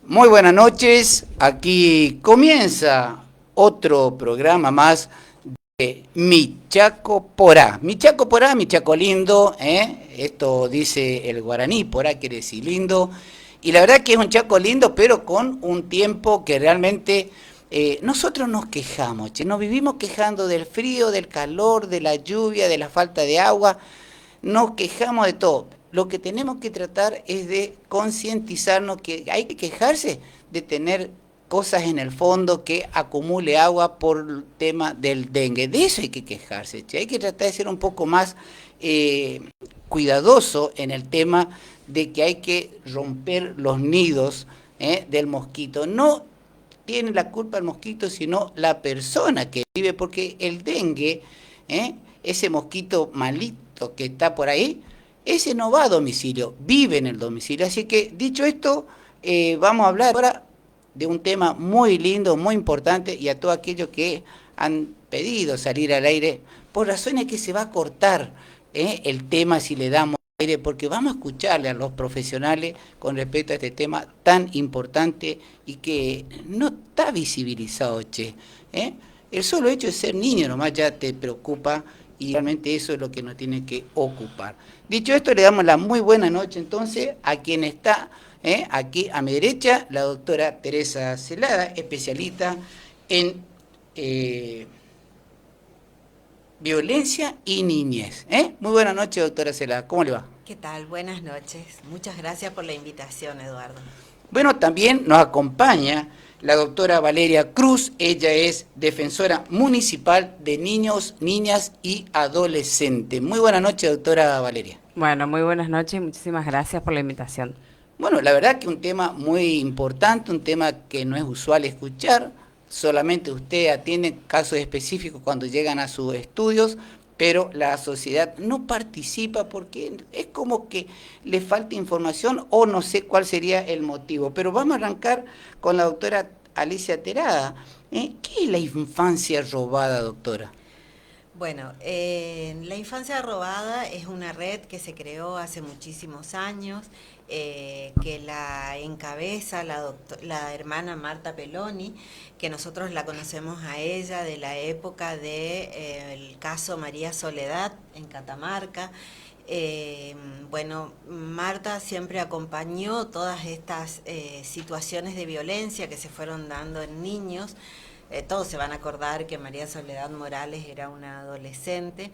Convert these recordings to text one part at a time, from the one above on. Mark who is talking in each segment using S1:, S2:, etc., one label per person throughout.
S1: Muy buenas noches, aquí comienza otro programa más de Mi Chaco Porá. Mi Chaco Porá, mi Chaco lindo, esto dice el guaraní, Porá quiere decir lindo. Y la verdad que es un Chaco lindo, pero con un tiempo que realmente nosotros nos quejamos, che, nos vivimos quejando del frío, del calor, de la lluvia, de la falta de agua, nos quejamos de todo. Lo que tenemos que tratar es de concientizarnos que hay que quejarse de tener cosas en el fondo que acumule agua por el tema del dengue. De eso hay que quejarse, che. Hay que tratar de ser un poco más cuidadoso en el tema de que hay que romper los nidos del mosquito. No tiene la culpa el mosquito, sino la persona que vive, porque el dengue, ese mosquito malito que está por ahí, ese no va a domicilio, vive en el domicilio. Así que, dicho esto, vamos a hablar ahora de un tema muy lindo, muy importante, y a todos aquellos que han pedido salir al aire, por razones que se va a cortar el tema si le damos aire, porque vamos a escucharle a los profesionales con respecto a este tema tan importante y que no está visibilizado, che. El solo hecho de ser niño nomás ya te preocupa y realmente eso es lo que nos tiene que ocupar. Dicho esto, le damos la muy buena noche entonces a quien está aquí a mi derecha, la doctora Teresa Celada, especialista en violencia y niñez. Muy buenas noches, doctora Celada, ¿cómo le va?
S2: ¿Qué tal? Buenas noches. Muchas gracias por la invitación, Eduardo.
S1: Bueno, también nos acompaña la doctora Valeria Cruz. Ella es defensora municipal de niños, niñas y adolescentes. Muy buenas noches, doctora Valeria.
S3: Bueno, muy buenas noches y muchísimas gracias por la invitación.
S1: Bueno, la verdad que un tema muy importante, un tema que no es usual escuchar. Solamente usted atiende casos específicos cuando llegan a sus estudios, pero la sociedad no participa porque es como que le falta información o no sé cuál sería el motivo. Pero vamos a arrancar con la doctora Alicia Terada. ¿Qué es la infancia robada, doctora?
S2: Bueno, la infancia robada es una red que se creó hace muchísimos años, que la encabeza la hermana Marta Peloni, que nosotros la conocemos a ella de la época del caso María Soledad en Catamarca. Bueno, Marta siempre acompañó todas estas situaciones de violencia que se fueron dando en niños. Todos se van a acordar que María Soledad Morales era una adolescente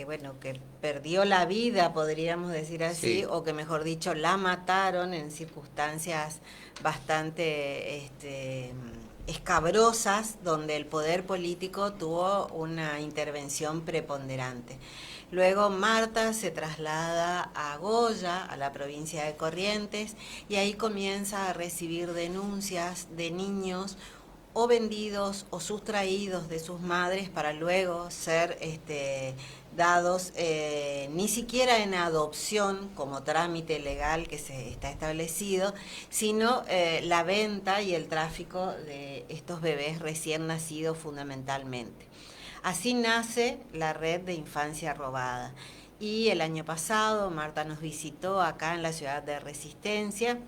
S2: bueno, que perdió la vida, podríamos decir así,
S1: Sí.
S2: o que mejor dicho, la mataron en circunstancias bastante escabrosas, donde el poder político tuvo una intervención preponderante. Luego Marta se traslada a Goya, a la provincia de Corrientes, y ahí comienza a recibir denuncias de niños o vendidos o sustraídos de sus madres para luego ser dados ni siquiera en adopción como trámite legal que se está establecido, sino la venta y el tráfico de estos bebés recién nacidos fundamentalmente. Así nace la red de infancia robada. Y el año pasado Marta nos visitó acá en la ciudad de Resistencia,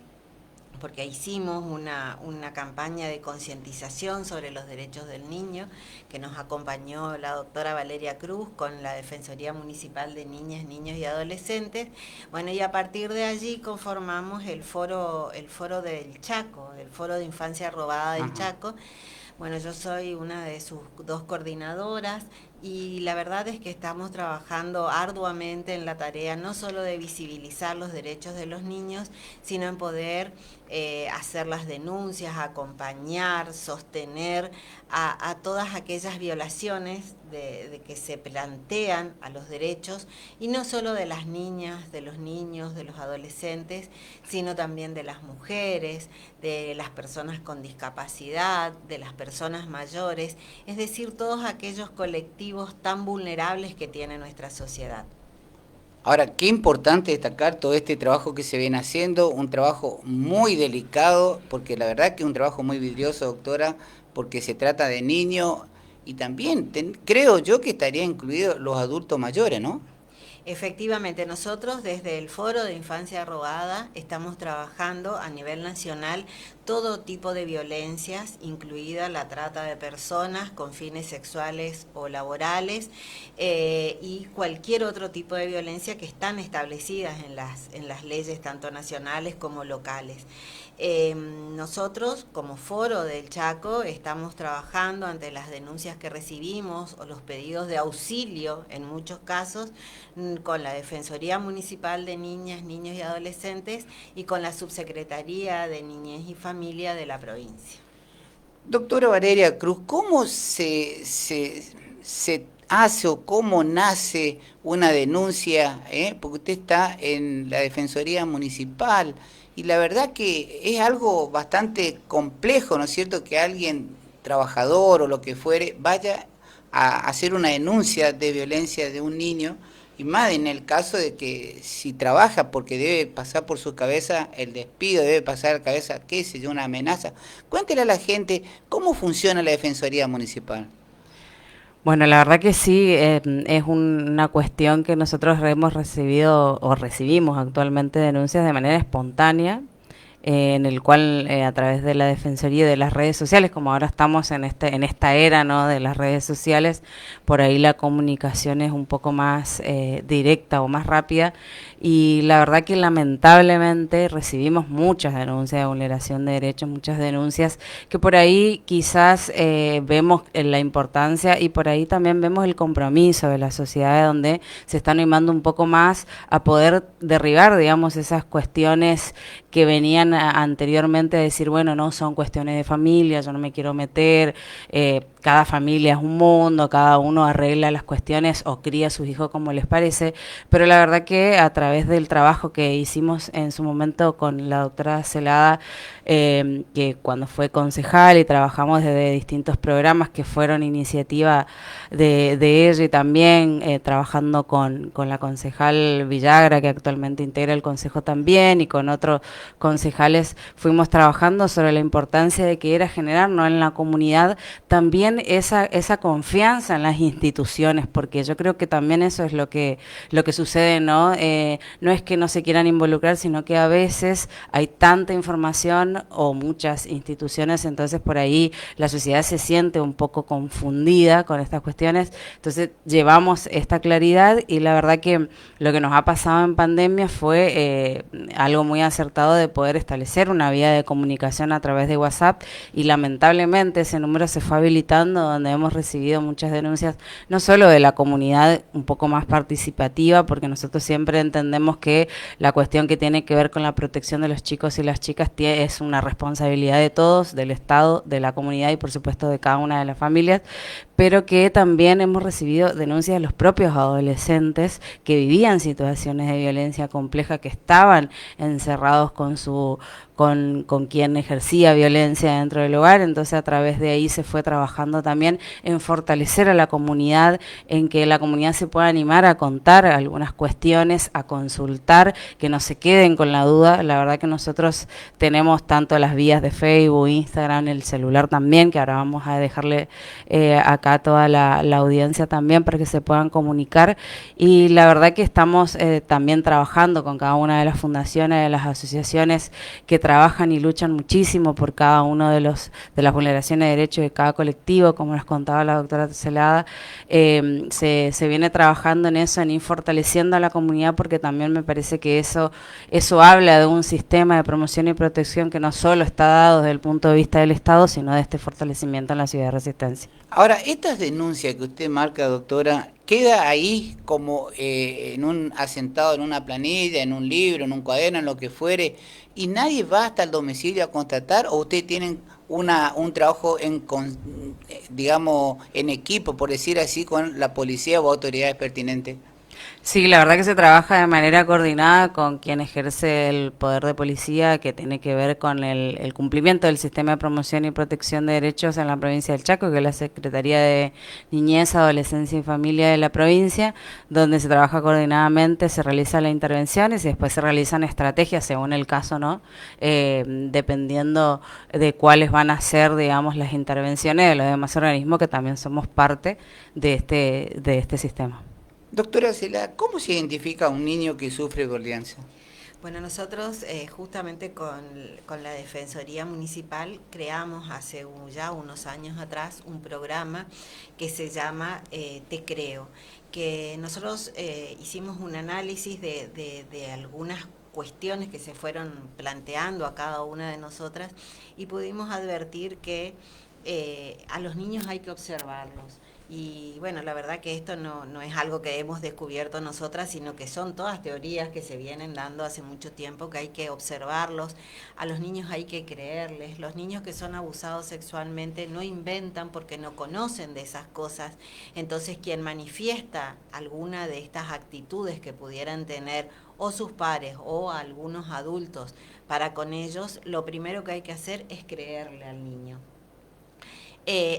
S2: porque hicimos una campaña de concientización sobre los derechos del niño, que nos acompañó la doctora Valeria Cruz con la Defensoría Municipal de Niñas, Niños y Adolescentes. Bueno, y a partir de allí conformamos el foro del Chaco, el foro de infancia robada del Chaco. Bueno, yo soy una de sus dos coordinadoras y la verdad es que estamos trabajando arduamente en la tarea no solo de visibilizar los derechos de los niños, sino en poder hacer las denuncias, acompañar, sostener a todas aquellas violaciones de que se plantean a los derechos, y no solo de las niñas, de los niños, de los adolescentes, sino también de las mujeres, de las personas con discapacidad, de las personas mayores, es decir, todos aquellos colectivos tan vulnerables que tiene nuestra sociedad.
S1: Ahora, qué importante destacar todo este trabajo que se viene haciendo, un trabajo muy delicado, porque la verdad que es un trabajo muy vidrioso, doctora, porque se trata de niños y también creo yo que estaría incluido los adultos mayores, ¿no?
S2: Efectivamente, nosotros desde el Foro de Infancia Robada estamos trabajando a nivel nacional todo tipo de violencias, incluida la trata de personas con fines sexuales o laborales, y cualquier otro tipo de violencia que están establecidas en las leyes tanto nacionales como locales. Nosotros, como Foro del Chaco, estamos trabajando ante las denuncias que recibimos o los pedidos de auxilio, en muchos casos, con la Defensoría Municipal de Niñas, Niños y Adolescentes y con la Subsecretaría de Niñez y Familia de la provincia.
S1: Doctora Valeria Cruz, ¿cómo se hace o cómo nace una denuncia? Porque usted está en la Defensoría Municipal y la verdad que es algo bastante complejo, ¿no es cierto?, que alguien, trabajador o lo que fuere, vaya a hacer una denuncia de violencia de un niño, y más en el caso de que si trabaja, porque debe pasar por su cabeza el despido, debe pasar a la cabeza, qué sé yo, una amenaza. Cuéntele a la gente cómo funciona la Defensoría Municipal.
S3: Bueno, la verdad que sí, es una cuestión que nosotros hemos recibido o recibimos actualmente denuncias de manera espontánea, en el cual a través de la Defensoría y de las redes sociales, como ahora estamos en esta era, ¿no?, de las redes sociales, por ahí la comunicación es un poco más directa o más rápida, y la verdad que lamentablemente recibimos muchas denuncias de vulneración de derechos, muchas denuncias que por ahí quizás vemos la importancia, y por ahí también vemos el compromiso de la sociedad, donde se está animando un poco más a poder derribar, digamos, esas cuestiones que venían anteriormente a decir, bueno, no, son cuestiones de familia, yo no me quiero meter, cada familia es un mundo, cada uno arregla las cuestiones o cría a sus hijos como les parece, pero la verdad que a través del trabajo que hicimos en su momento con la doctora Celada, que cuando fue concejal, y trabajamos desde distintos programas que fueron iniciativa de ella, y también trabajando con la concejal Villagra, que actualmente integra el consejo también, y con otros concejales, fuimos trabajando sobre la importancia de que era generar, ¿no?, en la comunidad también esa confianza en las instituciones, porque yo creo que también eso es lo que sucede, ¿no? No es que no se quieran involucrar, sino que a veces hay tanta información o muchas instituciones, entonces por ahí la sociedad se siente un poco confundida con estas cuestiones, entonces llevamos esta claridad, y la verdad que lo que nos ha pasado en pandemia fue algo muy acertado de poder establecer una vía de comunicación a través de WhatsApp, y lamentablemente ese número se fue habilitando, donde hemos recibido muchas denuncias, no solo de la comunidad un poco más participativa, porque nosotros siempre entendemos que la cuestión que tiene que ver con la protección de los chicos y las chicas es una responsabilidad de todos, del Estado, de la comunidad y por supuesto de cada una de las familias, pero que también hemos recibido denuncias de los propios adolescentes que vivían situaciones de violencia compleja, que estaban encerrados con quien ejercía violencia dentro del hogar. Entonces a través de ahí se fue trabajando también en fortalecer a la comunidad, en que la comunidad se pueda animar a contar algunas cuestiones, a consultar, que no se queden con la duda. La verdad que nosotros tenemos tanto las vías de Facebook, Instagram, el celular también, que ahora vamos a dejarle acá a toda la audiencia también para que se puedan comunicar, y la verdad que estamos también trabajando con cada una de las fundaciones, de las asociaciones que trabajan y luchan muchísimo por cada uno de las vulneraciones de derechos de cada colectivo, como nos contaba la doctora Celada. Se viene trabajando en eso, en ir fortaleciendo a la comunidad, porque también me parece que eso habla de un sistema de promoción y protección que no solo está dado desde el punto de vista del Estado, sino de este fortalecimiento en la ciudad de Resistencia.
S1: Ahora, estas denuncias que usted marca, doctora, ¿queda ahí como asentado en una planilla, en un libro, en un cuaderno, en lo que fuere, y nadie va hasta el domicilio a constatar, o ustedes tienen un trabajo digamos, en equipo, por decir así, con la policía o autoridades pertinentes?
S3: Sí, la verdad que se trabaja de manera coordinada con quien ejerce el poder de policía, que tiene que ver con el cumplimiento del sistema de promoción y protección de derechos en la provincia del Chaco, que es la Secretaría de Niñez, Adolescencia y Familia de la provincia, donde se trabaja coordinadamente, se realizan las intervenciones y después se realizan estrategias según el caso, ¿no? Dependiendo de cuáles van a ser, digamos, las intervenciones de los demás organismos que también somos parte de este sistema.
S1: Doctora Cela, ¿cómo se identifica a un niño que sufre violencia?
S2: Bueno, nosotros justamente con la Defensoría Municipal creamos hace ya unos años atrás un programa que se llama Te Creo, que nosotros hicimos un análisis de algunas cuestiones que se fueron planteando a cada una de nosotras y pudimos advertir que a los niños hay que observarlos. Y bueno, la verdad que esto no es algo que hemos descubierto nosotras, sino que son todas teorías que se vienen dando hace mucho tiempo, que hay que observarlos, a los niños hay que creerles, los niños que son abusados sexualmente no inventan porque no conocen de esas cosas, entonces quien manifiesta alguna de estas actitudes que pudieran tener o sus pares o algunos adultos para con ellos, lo primero que hay que hacer es creerle al niño.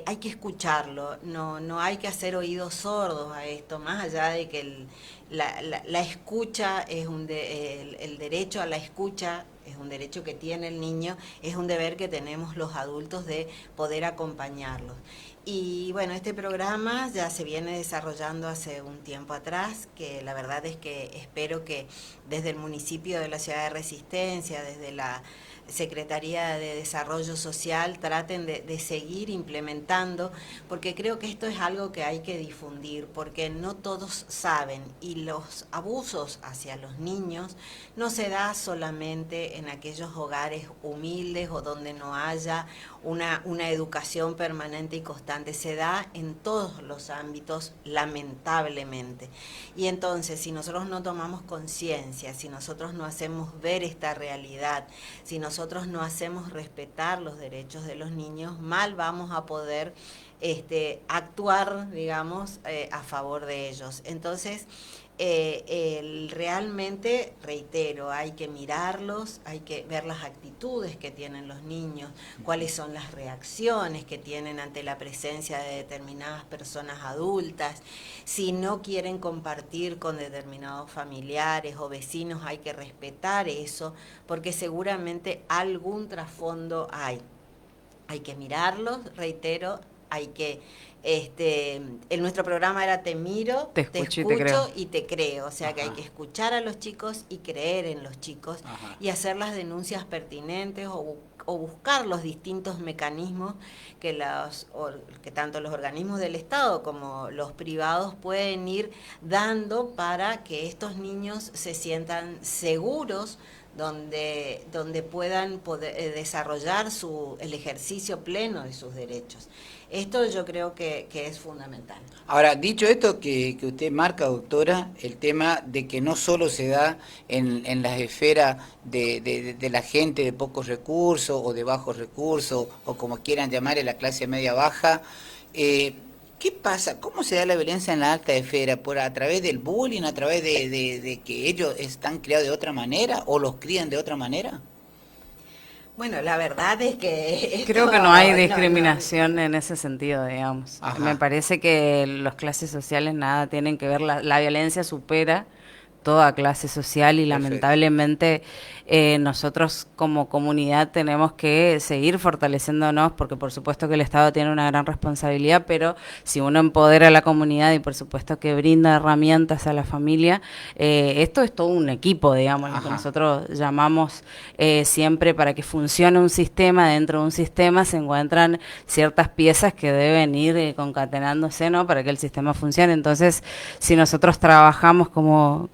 S2: Hay que escucharlo, no hay que hacer oídos sordos a esto, más allá de que la escucha es el derecho a la escucha es un derecho que tiene el niño, es un deber que tenemos los adultos de poder acompañarlos. Y bueno, este programa ya se viene desarrollando hace un tiempo atrás, que la verdad es que espero que desde el municipio de la Ciudad de Resistencia, desde la Secretaría de Desarrollo Social traten de seguir implementando, porque creo que esto es algo que hay que difundir, porque no todos saben y los abusos hacia los niños no se da solamente en aquellos hogares humildes o donde no haya una educación permanente y constante, se da en todos los ámbitos, lamentablemente. Y entonces, si nosotros no tomamos conciencia, si nosotros no hacemos ver esta realidad, si nosotros no hacemos respetar los derechos de los niños, mal vamos a poder actuar, digamos, a favor de ellos. Entonces, realmente, reitero, hay que mirarlos, hay que ver las actitudes que tienen los niños, cuáles son las reacciones que tienen ante la presencia de determinadas personas adultas. Si no quieren compartir con determinados familiares o vecinos, hay que respetar eso, porque seguramente algún trasfondo hay. Hay que mirarlos, reitero, hay que nuestro programa era Te miro,
S3: Te escucho
S2: y te creo, o sea
S1: Ajá.
S2: que hay que escuchar a los chicos y creer en los chicos. Ajá. Y hacer las denuncias pertinentes o buscar los distintos mecanismos que tanto los organismos del Estado como los privados pueden ir dando para que estos niños se sientan seguros, donde puedan desarrollar el ejercicio pleno de sus derechos. Esto yo creo que es fundamental.
S1: Ahora, dicho esto que usted marca, doctora, el tema de que no solo se da en las esferas de la gente de pocos recursos o de bajos recursos, o como quieran llamar, en la clase media-baja, ¿qué pasa? ¿Cómo se da la violencia en la alta esfera? ¿A través del bullying, a través de que ellos están criados de otra manera o los crían de otra manera?
S2: Bueno, la verdad es que...
S3: Creo que no hay discriminación en ese sentido, digamos.
S1: Ajá.
S3: Me parece que las clases sociales nada tienen que ver, la violencia supera toda clase social y
S1: Perfecto.
S3: Lamentablemente nosotros como comunidad tenemos que seguir fortaleciéndonos porque por supuesto que el Estado tiene una gran responsabilidad, pero si uno empodera a la comunidad y por supuesto que brinda herramientas a la familia, esto es todo un equipo, digamos, lo que nosotros llamamos siempre para que funcione un sistema, dentro de un sistema se encuentran ciertas piezas que deben ir concatenándose, ¿no? Para que el sistema funcione. Entonces, si nosotros trabajamos como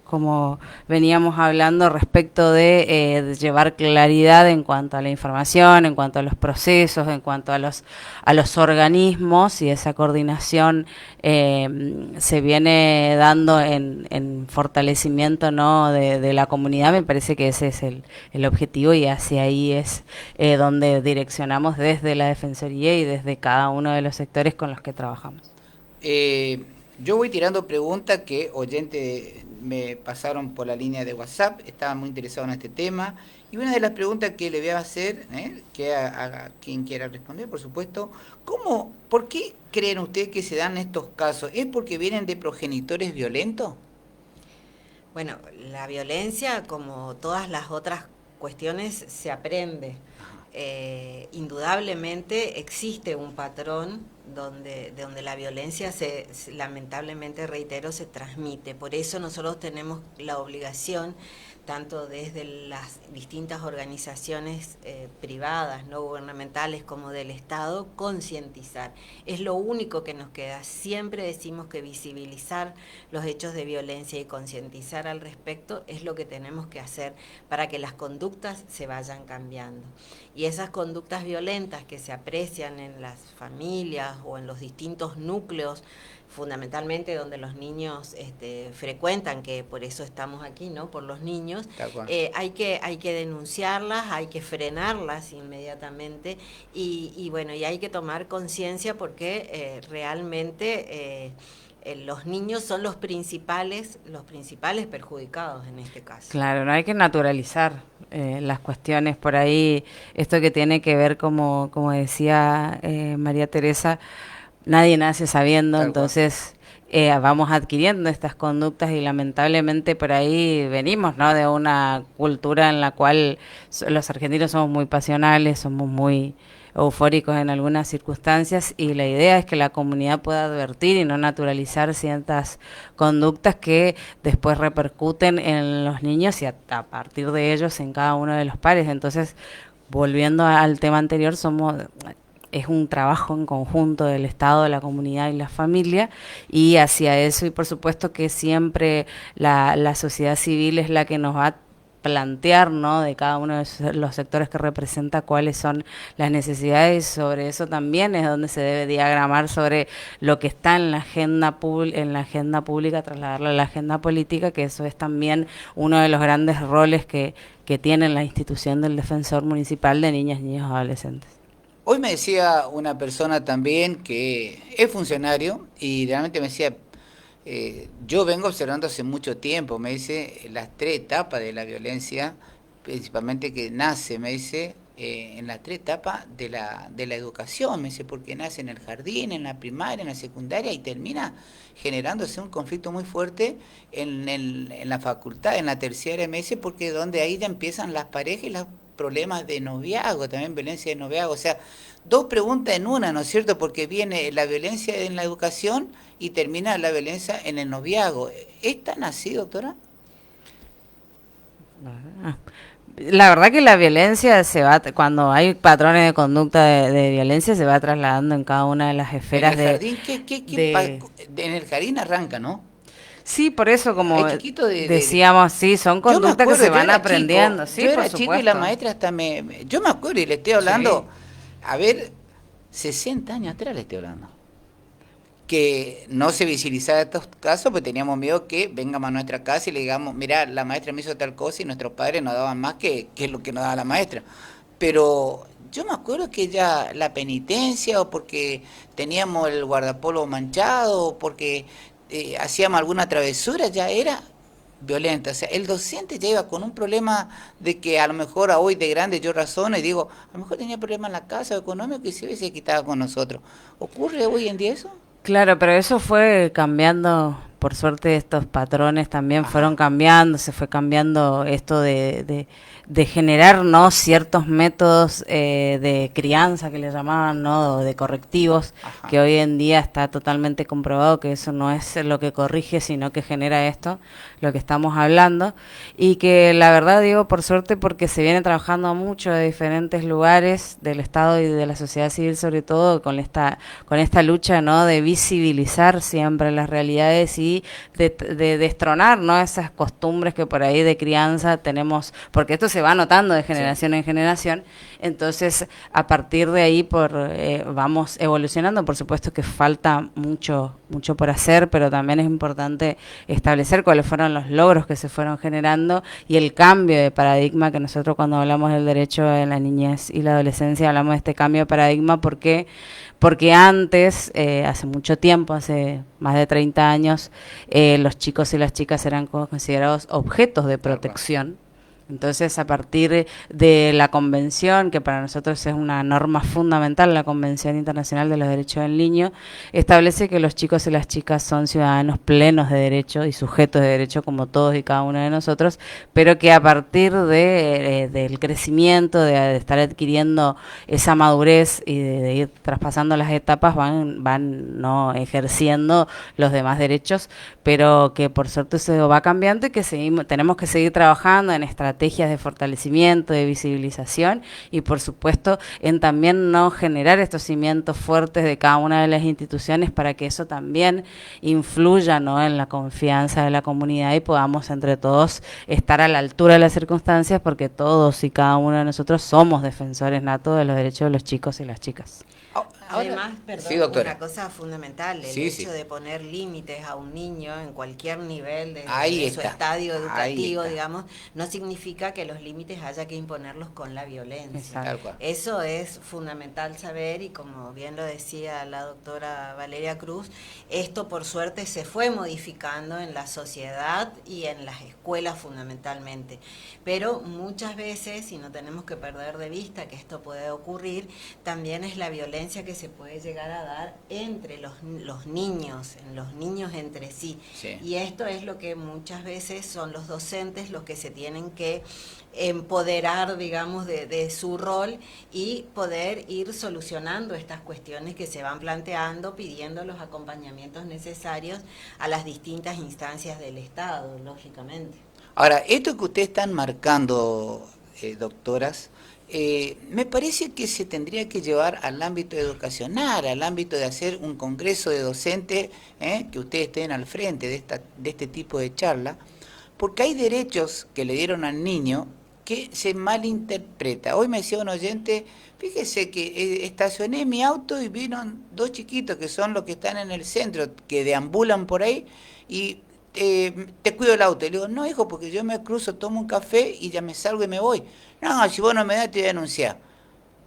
S3: veníamos hablando respecto de llevar claridad en cuanto a la información, en cuanto a los procesos, en cuanto a los organismos, y esa coordinación se viene dando en fortalecimiento, ¿no? de la comunidad. Me parece que ese es el objetivo y hacia ahí es donde direccionamos desde la Defensoría y desde cada uno de los sectores con los que trabajamos.
S1: Yo voy tirando preguntas que oyentes me pasaron por la línea de WhatsApp, estaban muy interesados en este tema, y una de las preguntas que le voy a hacer, que a quien quiera responder, por supuesto, ¿por qué creen ustedes que se dan estos casos? ¿Es porque vienen de progenitores violentos?
S2: Bueno, la violencia, como todas las otras cuestiones, se aprende. indudablemente existe un patrón de donde la violencia lamentablemente, reitero, se transmite. Por eso nosotros tenemos la obligación, tanto desde las distintas organizaciones privadas, no gubernamentales, como del Estado, concientizar. Es lo único que nos queda. Siempre decimos que visibilizar los hechos de violencia y concientizar al respecto es lo que tenemos que hacer para que las conductas se vayan cambiando. Y esas conductas violentas que se aprecian en las familias o en los distintos núcleos, fundamentalmente donde los niños frecuentan, que por eso estamos aquí, ¿no? Por los niños, hay que denunciarlas, hay que frenarlas inmediatamente y bueno, y hay que tomar conciencia porque realmente los niños son los principales perjudicados en este caso.
S3: Claro, no hay que naturalizar las cuestiones por ahí, esto que tiene que ver, como decía María Teresa, nadie nace sabiendo, entonces vamos adquiriendo estas conductas y lamentablemente por ahí venimos, ¿no? De una cultura en la cual los argentinos somos muy pasionales, somos muy eufóricos en algunas circunstancias y la idea es que la comunidad pueda advertir y no naturalizar ciertas conductas que después repercuten en los niños y a partir de ellos en cada uno de los pares. Entonces, volviendo al tema anterior, es un trabajo en conjunto del Estado, la comunidad y la familia, y hacia eso, y por supuesto que siempre la sociedad civil es la que nos va a plantear, ¿no? De cada uno de los sectores que representa cuáles son las necesidades, y sobre eso también es donde se debe diagramar sobre lo que está en la agenda pública, trasladarlo a la agenda política, que eso es también uno de los grandes roles que tiene la institución del Defensor Municipal de Niñas, Niños y Adolescentes.
S1: Hoy me decía una persona también que es funcionario y realmente me decía, yo vengo observando hace mucho tiempo, me dice, las 3 etapas de la violencia, principalmente que nace, me dice, en las 3 etapas de la educación, me dice, porque nace en el jardín, en la primaria, en la secundaria y termina generándose un conflicto muy fuerte en la facultad, en la terciaria, me dice, porque donde ahí ya empiezan las parejas y los problemas de noviazgo, también violencia de noviazgo, o sea, 2 preguntas en una, ¿no es cierto? Porque viene la violencia en la educación y termina la violencia en el noviazgo. ¿Es tan así, doctora?
S3: La verdad que la violencia cuando hay patrones de conducta de violencia, se va trasladando en cada una de las esferas.
S1: ¿En el jardín? En el jardín arranca, ¿no?
S3: Sí, por eso, como decíamos, sí, son conductas que se van aprendiendo.
S1: Chico,
S3: sí,
S1: yo era chico y la maestra hasta yo me acuerdo y le estoy hablando, a ver, 60 años atrás le estoy hablando. Que no se visibilizaba estos casos, pues teníamos miedo que vengamos a nuestra casa y le digamos, mira, la maestra me hizo tal cosa y nuestros padres nos daban más que lo que nos daba la maestra. Pero yo me acuerdo que ya la penitencia, o porque teníamos el guardapolvo manchado, o porque hacíamos alguna travesura, ya era violenta. O sea, el docente ya iba con un problema de que a lo mejor a hoy de grande yo razono y digo, a lo mejor tenía problemas en la casa económico y se hubiese quitado con nosotros. ¿Ocurre hoy en día eso?
S3: Claro, pero eso fue cambiando, por suerte estos patrones también fueron cambiando, se fue cambiando esto de generar, ¿no?, ciertos métodos de crianza que le llamaban, ¿no?, de correctivos, que hoy en día está totalmente comprobado que eso no es lo que corrige, sino que genera esto, lo que estamos hablando, y que la verdad digo por suerte porque se viene trabajando mucho de diferentes lugares del Estado y de la sociedad civil, sobre todo con esta lucha, ¿no?, de visibilizar siempre las realidades y de destronar, ¿no?, esas costumbres que por ahí de crianza tenemos, porque esto se va notando de generación en generación. Entonces, a partir de ahí vamos evolucionando. Por supuesto que falta mucho por hacer, pero también es importante establecer cuáles fueron los logros que se fueron generando y el cambio de paradigma, que nosotros cuando hablamos del derecho en la niñez y la adolescencia hablamos de este cambio de paradigma porque antes, hace mucho tiempo, hace más de 30 años, los chicos y las chicas eran considerados objetos de protección. Entonces, a partir de la Convención, que para nosotros es una norma fundamental, la Convención Internacional de los Derechos del Niño, establece que los chicos y las chicas son ciudadanos plenos de derecho y sujetos de derecho como todos y cada uno de nosotros, pero que a partir del crecimiento, de estar adquiriendo esa madurez y de ir traspasando las etapas, van no ejerciendo los demás derechos, pero que por suerte eso va cambiando y que tenemos que seguir trabajando en estrategias de fortalecimiento, de visibilización y por supuesto en también no generar estos cimientos fuertes de cada una de las instituciones para que eso también influya, ¿no?, en la confianza de la comunidad y podamos entre todos estar a la altura de las circunstancias, porque todos y cada uno de nosotros somos defensores natos de los derechos de los chicos y las chicas.
S2: Además, perdón,
S1: sí, doctora,
S2: una cosa fundamental, el hecho de poner límites a un niño en cualquier nivel de su estadio educativo, digamos, no significa que los límites haya que imponerlos con la violencia. Eso es fundamental saber, y como bien lo decía la doctora Valeria Cruz, esto por suerte se fue modificando en la sociedad y en las escuelas fundamentalmente, pero muchas veces, y no tenemos que perder de vista que esto puede ocurrir, también es la violencia que se puede llegar a dar entre los niños, en los niños entre sí. Y esto es lo que muchas veces son los docentes los que se tienen que empoderar, digamos, de su rol y poder ir solucionando estas cuestiones que se van planteando, pidiendo los acompañamientos necesarios a las distintas instancias del Estado, lógicamente.
S1: Ahora, esto que ustedes están marcando, doctoras, me parece que se tendría que llevar al ámbito educacional, al ámbito de hacer un congreso de docentes, que ustedes estén al frente de este tipo de charla, porque hay derechos que le dieron al niño que se malinterpreta. Hoy me decía un oyente, fíjese que estacioné mi auto y vieron dos chiquitos que son los que están en el centro, que deambulan por ahí, y te cuido el auto. Y le digo, no, hijo, porque yo me cruzo, tomo un café y ya me salgo y me voy. No, si vos no me das te voy a denunciar.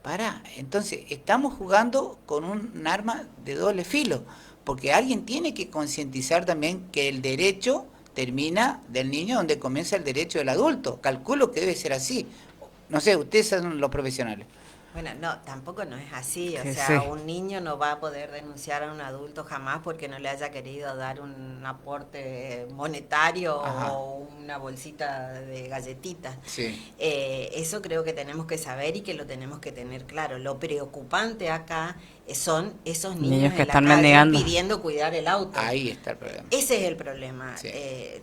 S1: Pará, entonces estamos jugando con un arma de doble filo, porque alguien tiene que concientizar también que el derecho termina del niño donde comienza el derecho del adulto. Calculo que debe ser así. No sé, ustedes son los profesionales.
S2: Bueno, no, tampoco no es así, o sea, un niño no va a poder denunciar a un adulto jamás porque no le haya querido dar un aporte monetario o una bolsita de galletitas. Eso creo que tenemos que saber y que lo tenemos que tener claro. Lo preocupante acá son esos niños
S3: que
S2: en
S3: están
S2: la calle
S3: mendigando,
S2: pidiendo cuidar el auto.
S1: Ahí está el problema.
S2: Ese es el problema.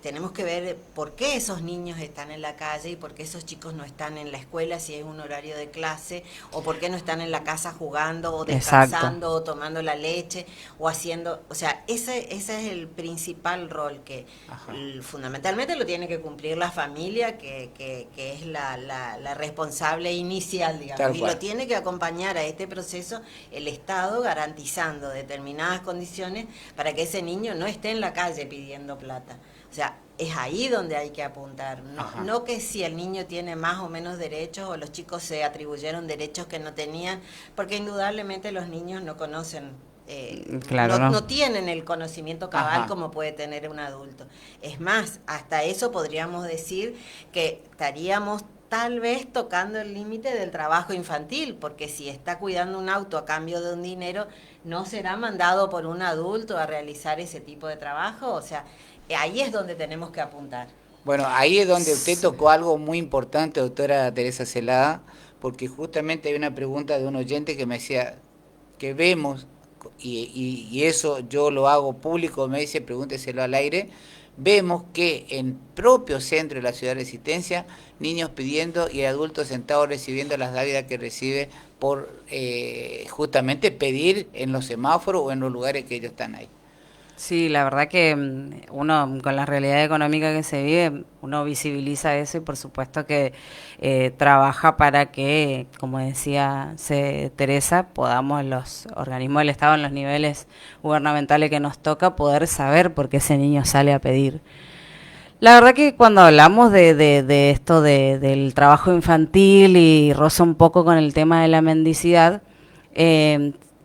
S2: Tenemos que ver por qué esos niños están en la calle y por qué esos chicos no están en la escuela si es un horario de clase, o por qué no están en la casa jugando o descansando o tomando la leche o haciendo, o sea, ese es el principal rol que fundamentalmente lo tiene que cumplir la familia, que es la responsable inicial, digamos, y lo tiene que acompañar a este proceso el Estado, garantizando determinadas condiciones para que ese niño no esté en la calle pidiendo plata. O sea, es ahí donde hay que apuntar, no que si el niño tiene más o menos derechos o los chicos se atribuyeron derechos que no tenían, porque indudablemente los niños no conocen, no tienen el conocimiento cabal como puede tener un adulto. Es más, hasta eso podríamos decir que estaríamos tal vez tocando el límite del trabajo infantil, porque si está cuidando un auto a cambio de un dinero, ¿no será mandado por un adulto a realizar ese tipo de trabajo? O sea, ahí es donde tenemos que apuntar.
S1: Bueno, ahí es donde usted tocó algo muy importante, doctora Teresa Celada, porque justamente hay una pregunta de un oyente que me decía, que vemos, y eso yo lo hago público, me dice, pregúnteselo al aire, vemos que en propio centro de la ciudad de Resistencia, niños pidiendo y adultos sentados recibiendo las dádivas que recibe por justamente pedir en los semáforos o en los lugares que ellos están ahí.
S3: Sí, la verdad que uno con la realidad económica que se vive, uno visibiliza eso y por supuesto que trabaja para que, como decía Teresa, podamos los organismos del Estado en los niveles gubernamentales que nos toca poder saber por qué ese niño sale a pedir. La verdad que cuando hablamos de esto del trabajo infantil y roza un poco con el tema de la mendicidad,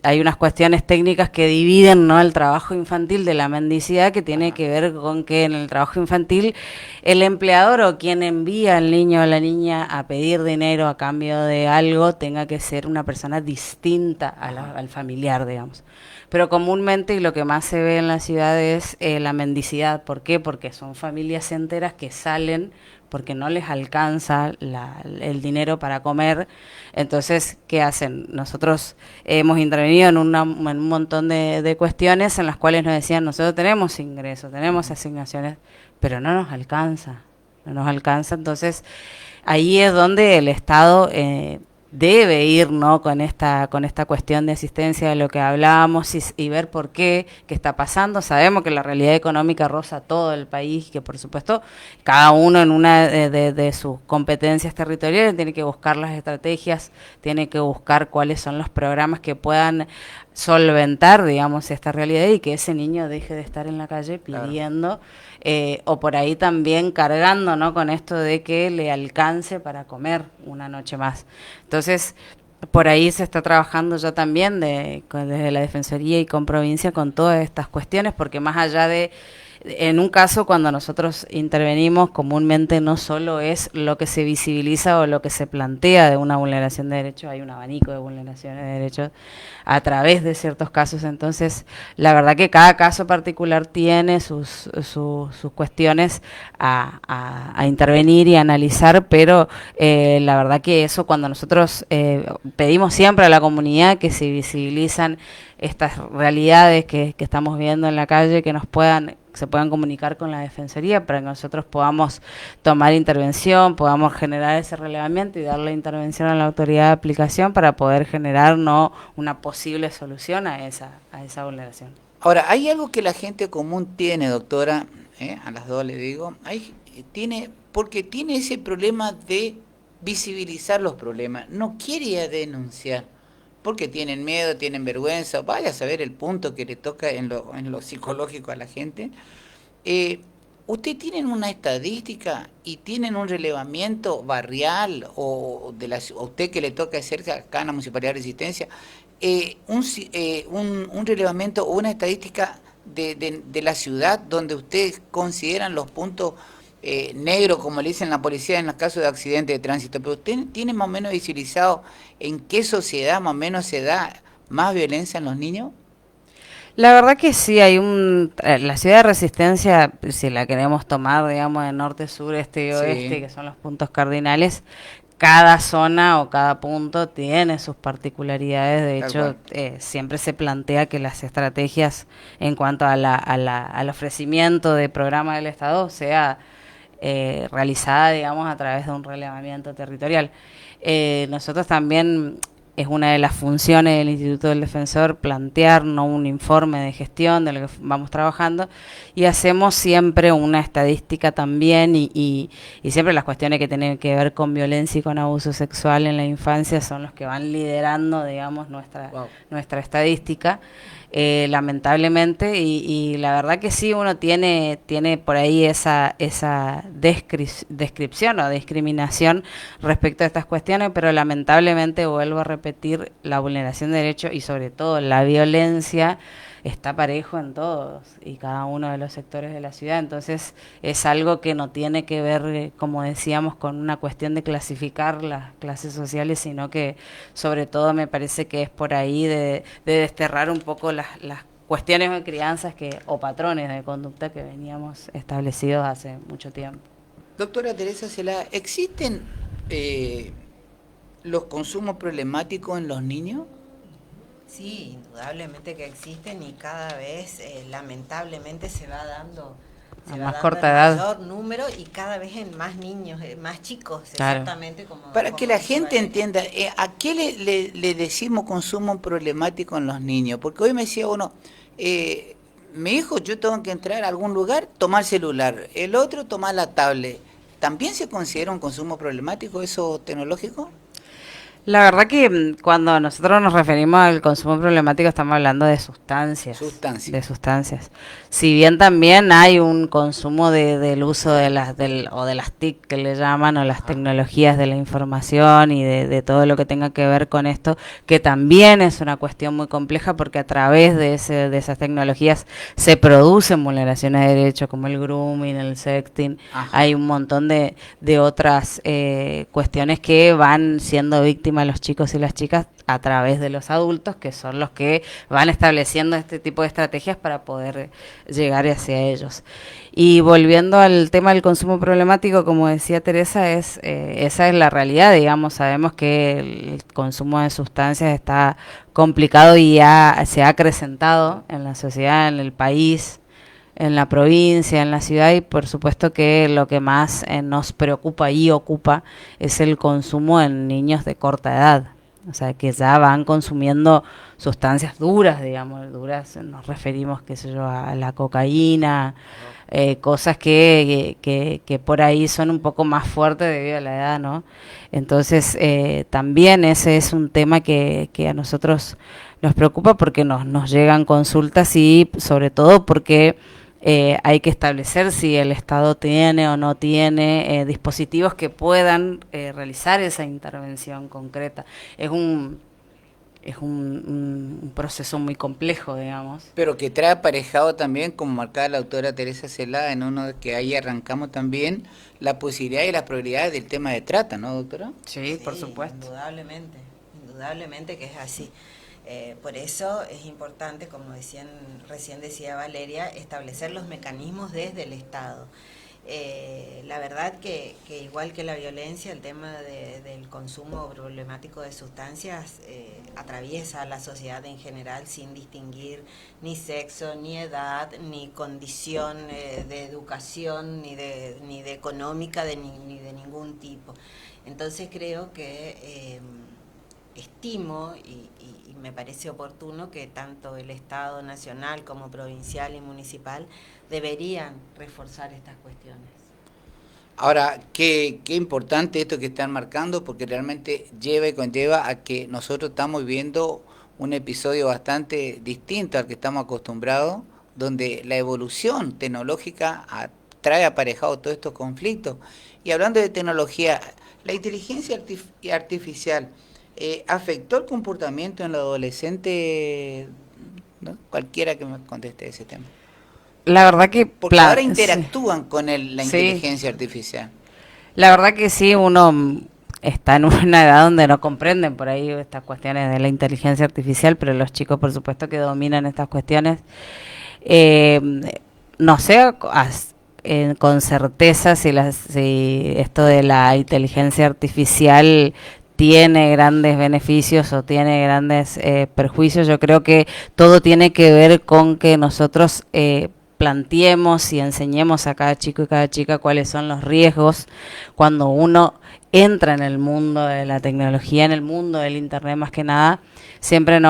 S3: hay unas cuestiones técnicas que dividen, ¿no?, el trabajo infantil de la mendicidad, que tiene que ver con que en el trabajo infantil el empleador o quien envía al niño o la niña a pedir dinero a cambio de algo tenga que ser una persona distinta al familiar, digamos. Pero comúnmente, y lo que más se ve en la ciudad, es la mendicidad. ¿Por qué? Porque son familias enteras que salen porque no les alcanza el dinero para comer. Entonces, ¿qué hacen? Nosotros hemos intervenido en un montón de cuestiones en las cuales nos decían, nosotros tenemos ingresos, tenemos asignaciones, pero no nos alcanza, no nos alcanza. Entonces, ahí es donde el Estado debe ir, ¿no?, con esta cuestión de asistencia de lo que hablábamos y ver por qué está pasando. Sabemos que la realidad económica roza todo el país, que por supuesto cada uno en una de sus competencias territoriales tiene que buscar las estrategias, tiene que buscar cuáles son los programas que puedan solventar, digamos, esta realidad y que ese niño deje de estar en la calle pidiendo, o por ahí también cargando, ¿no?, con esto de que le alcance para comer una noche más. Entonces, por ahí se está trabajando ya también desde la Defensoría y con provincia con todas estas cuestiones, porque más allá de, en un caso cuando nosotros intervenimos, comúnmente no solo es lo que se visibiliza o lo que se plantea de una vulneración de derechos, hay un abanico de vulneraciones de derechos a través de ciertos casos. Entonces, la verdad que cada caso particular tiene sus cuestiones a intervenir y analizar, pero la verdad que eso, cuando nosotros pedimos siempre a la comunidad que se visibilizan estas realidades que estamos viendo en la calle, que se puedan comunicar con la Defensoría para que nosotros podamos tomar intervención, podamos generar ese relevamiento y darle intervención a la autoridad de aplicación para poder generar, ¿no?, una posible solución a esa vulneración.
S1: Ahora, hay algo que la gente común tiene, doctora, a las dos le digo, porque tiene ese problema de visibilizar los problemas, no quiere ir a denunciar, porque tienen miedo, tienen vergüenza, vaya a saber el punto que le toca en lo psicológico a la gente. ¿Usted tienen una estadística y tienen un relevamiento barrial o a usted que le toca cerca acá en la Municipalidad de Resistencia, un relevamiento o una estadística de la ciudad donde ustedes consideran los puntos negros, como le dicen la policía en los casos de accidentes de tránsito, pero usted tiene más o menos visibilizado en qué sociedad más o menos se da más violencia en los niños?
S3: La verdad que sí, la ciudad de Resistencia, si la queremos tomar, digamos, de norte, sur, este y oeste, que son los puntos cardinales, cada zona o cada punto tiene sus particularidades. De hecho, siempre se plantea que las estrategias en cuanto al ofrecimiento de programa del Estado sea realizada, digamos, a través de un relevamiento territorial. Nosotros también, es una de las funciones del Instituto del Defensor, plantearnos un informe de gestión de lo que vamos trabajando, y hacemos siempre una estadística también, y siempre las cuestiones que tienen que ver con violencia y con abuso sexual en la infancia son los que van liderando, digamos, nuestra estadística. Lamentablemente, y la verdad que sí, uno tiene por ahí esa descripción o discriminación respecto a estas cuestiones, pero lamentablemente, vuelvo a repetir, la vulneración de derechos y sobre todo la violencia está parejo en todos y cada uno de los sectores de la ciudad. Entonces es algo que no tiene que ver, como decíamos, con una cuestión de clasificar las clases sociales, sino que sobre todo me parece que es por ahí de desterrar un poco las cuestiones de crianzas o patrones de conducta que veníamos establecidos hace mucho tiempo.
S1: Doctora Teresa Celada, ¿existen los consumos problemáticos en los niños?
S2: Sí, indudablemente que existen, y cada vez lamentablemente se va dando mayor número y cada vez en más niños, más chicos, exactamente como...
S1: Para que la gente entienda, ¿a qué le decimos consumo problemático en los niños? Porque hoy me decía uno, mi hijo, yo tengo que entrar a algún lugar, tomar celular, el otro tomar la tablet. ¿También se considera un consumo problemático eso tecnológico?
S3: La verdad que cuando nosotros nos referimos al consumo problemático estamos hablando de sustancias,
S1: Sustancia.
S3: de sustancias. Si bien también hay un consumo del uso de o de las TIC que le llaman, o las tecnologías de la información y de todo lo que tenga que ver con esto, que también es una cuestión muy compleja porque a través de esas tecnologías se producen vulneraciones de derechos como el grooming, el sexting.
S1: Ajá.
S3: Hay un montón de otras cuestiones que van siendo víctimas los chicos y las chicas a través de los adultos, que son los que van estableciendo este tipo de estrategias para poder llegar hacia ellos. Y volviendo al tema del consumo problemático, como decía Teresa, esa es la realidad, digamos, sabemos que el consumo de sustancias está complicado y se ha acrecentado en la sociedad, en el país, en la provincia, en la ciudad, y por supuesto que lo que más nos preocupa y ocupa es el consumo en niños de corta edad, o sea, que ya van consumiendo sustancias duras, digamos, duras, nos referimos, qué sé yo, a la cocaína, cosas que por ahí son un poco más fuertes debido a la edad, ¿no? Entonces, también ese es un tema que a nosotros nos preocupa porque nos llegan consultas y sobre todo porque hay que establecer si el Estado tiene o no tiene dispositivos que puedan realizar esa intervención concreta. Es un proceso muy complejo, digamos.
S1: Pero que trae aparejado también, como marcaba la autora Teresa Celada, en uno que ahí arrancamos también, la posibilidad y las probabilidades del tema de trata, ¿no, doctora?
S3: Sí, por supuesto.
S2: Indudablemente que es así. Por eso es importante, como recién decía Valeria, establecer los mecanismos desde el Estado. La verdad que igual que la violencia, el tema del consumo problemático de sustancias atraviesa a la sociedad en general sin distinguir ni sexo, ni edad, ni condición de educación, ni de económica, ni de ningún tipo. Entonces creo que estimo y me parece oportuno que tanto el Estado nacional como provincial y municipal deberían reforzar estas cuestiones.
S1: Ahora, qué importante esto que están marcando, porque realmente lleva y conlleva a que nosotros estamos viviendo un episodio bastante distinto al que estamos acostumbrados, donde la evolución tecnológica trae aparejado todos estos conflictos. Y hablando de tecnología, la inteligencia artificial afectó el comportamiento en los adolescentes, ¿no? Cualquiera que me conteste ese tema.
S3: La verdad que...
S1: Porque ahora interactúan con la inteligencia artificial.
S3: La verdad que sí, uno está en una edad donde no comprenden por ahí estas cuestiones de la inteligencia artificial, pero los chicos por supuesto que dominan estas cuestiones. No sé con certeza si esto de la inteligencia artificial tiene grandes beneficios o tiene grandes perjuicios. Yo creo que todo tiene que ver con que nosotros planteemos y enseñemos a cada chico y cada chica cuáles son los riesgos cuando uno entra en el mundo de la tecnología, en el mundo del internet más que nada. Siempre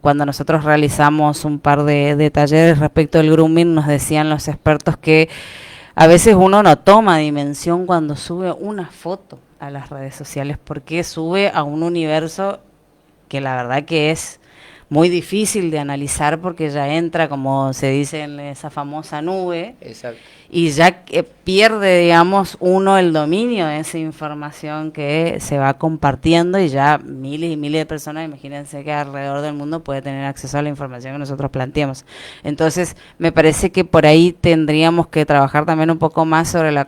S3: cuando nosotros realizamos un par de talleres respecto al grooming, nos decían los expertos que a veces uno no toma dimensión cuando sube una foto a las redes sociales, porque sube a un universo que la verdad que es muy difícil de analizar porque ya entra, como se dice, en esa famosa nube.
S1: Exacto.
S3: Y ya pierde, digamos, uno el dominio de esa información que se va compartiendo y ya miles y miles de personas, imagínense que alrededor del mundo puede tener acceso a la información que nosotros planteamos. Entonces, me parece que por ahí tendríamos que trabajar también un poco más sobre la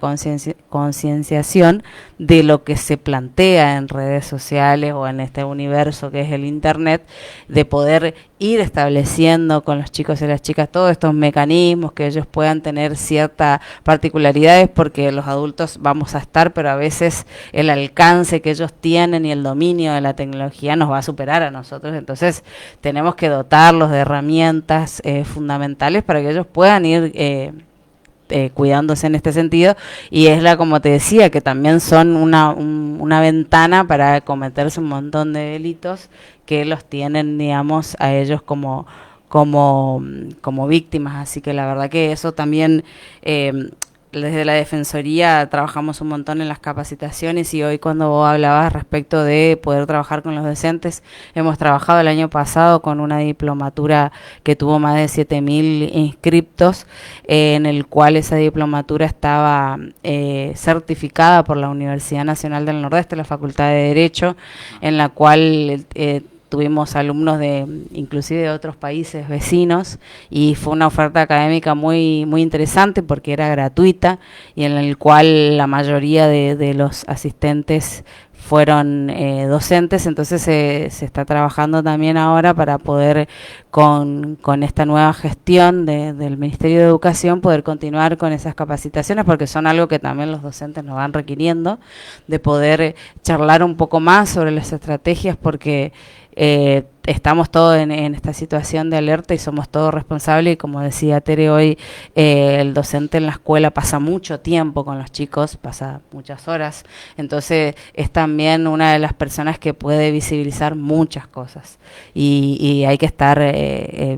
S3: concienciación de lo que se plantea en redes sociales o en este universo que es el Internet, de poder ir estableciendo con los chicos y las chicas todos estos mecanismos, que ellos puedan tener ciertas particularidades, porque los adultos vamos a estar, pero a veces el alcance que ellos tienen y el dominio de la tecnología nos va a superar a nosotros. Entonces tenemos que dotarlos de herramientas fundamentales para que ellos puedan ir cuidándose en este sentido, y es como te decía, que también son una ventana para cometerse un montón de delitos que los tienen, digamos, a ellos como víctimas. Así que la verdad que eso también desde la Defensoría trabajamos un montón en las capacitaciones y hoy cuando vos hablabas respecto de poder trabajar con los docentes, hemos trabajado el año pasado con una diplomatura que tuvo más de 7.000 inscriptos, en el cual esa diplomatura estaba certificada por la Universidad Nacional del Nordeste, la Facultad de Derecho, en la cual tuvimos alumnos de inclusive de otros países vecinos y fue una oferta académica muy muy interesante porque era gratuita y en el cual la mayoría de los asistentes fueron docentes, entonces se está trabajando también ahora para poder con esta nueva gestión del Ministerio de Educación poder continuar con esas capacitaciones porque son algo que también los docentes nos van requiriendo, de poder charlar un poco más sobre las estrategias porque estamos todos en esta situación de alerta y somos todos responsables y como decía Tere hoy, el docente en la escuela pasa mucho tiempo con los chicos, pasa muchas horas, entonces es también una de las personas que puede visibilizar muchas cosas y hay que estar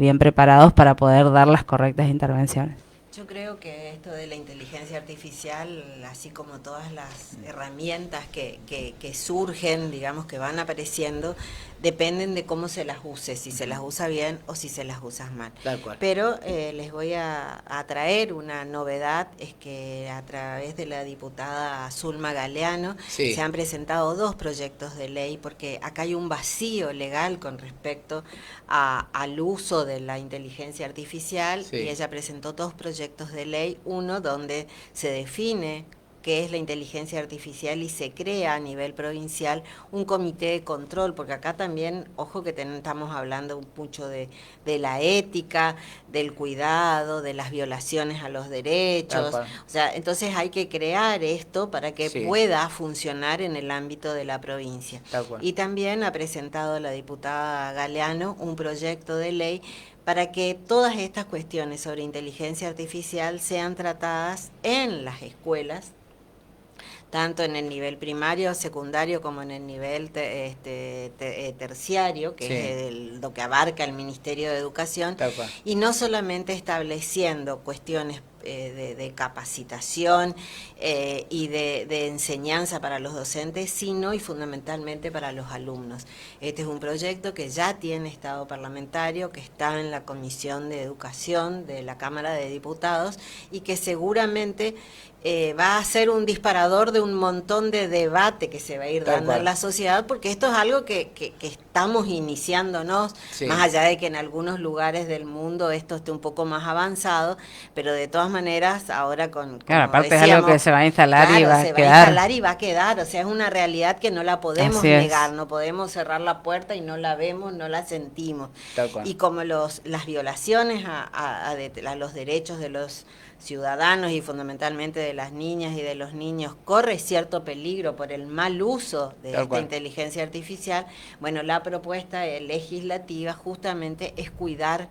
S3: bien preparados para poder dar las correctas intervenciones.
S2: Yo creo que esto de la inteligencia artificial, así como todas las herramientas que surgen, digamos, que van apareciendo, dependen de cómo se las use, si se las usa bien o si se las usa mal.
S1: Tal cual.
S2: Pero les voy a traer una novedad, es que a través de la diputada Zulma Galeano
S1: Sí.
S2: se han presentado 2 proyectos de ley, porque acá hay un vacío legal con respecto al uso de la inteligencia artificial,
S1: Sí.
S2: y ella presentó 2 proyectos de ley, uno donde se define qué es la inteligencia artificial y se crea a nivel provincial un comité de control, porque acá también, ojo que estamos hablando mucho de la ética, del cuidado, de las violaciones a los derechos, o sea, entonces hay que crear esto para que
S1: Sí.
S2: pueda funcionar en el ámbito de la provincia.
S1: Tal cual.
S2: Y también ha presentado la diputada Galeano un proyecto de ley para que todas estas cuestiones sobre inteligencia artificial sean tratadas en las escuelas, tanto en el nivel primario, secundario, como en el nivel terciario, que
S1: Sí.
S2: es lo que abarca el Ministerio de Educación, y no solamente estableciendo cuestiones de capacitación y de enseñanza para los docentes, sino y fundamentalmente para los alumnos. Este es un proyecto que ya tiene estado parlamentario, que está en la Comisión de Educación de la Cámara de Diputados y que seguramente va a ser un disparador de un montón de debate que se va a ir dando en la sociedad, porque esto es algo que estamos iniciándonos, sí, más allá de que en algunos lugares del mundo esto esté un poco más avanzado, pero de todas maneras ahora
S3: claro, aparte decíamos, es algo que se va a instalar, claro, y va a quedar. Se va a instalar
S2: y va a quedar, o sea, es una realidad que no la podemos negar, no podemos cerrar la puerta y no la vemos, no la sentimos. Y como las violaciones a los derechos de los ciudadanos y fundamentalmente de las niñas y de los niños corre cierto peligro por el mal uso de esta inteligencia artificial, bueno, la propuesta legislativa justamente es cuidar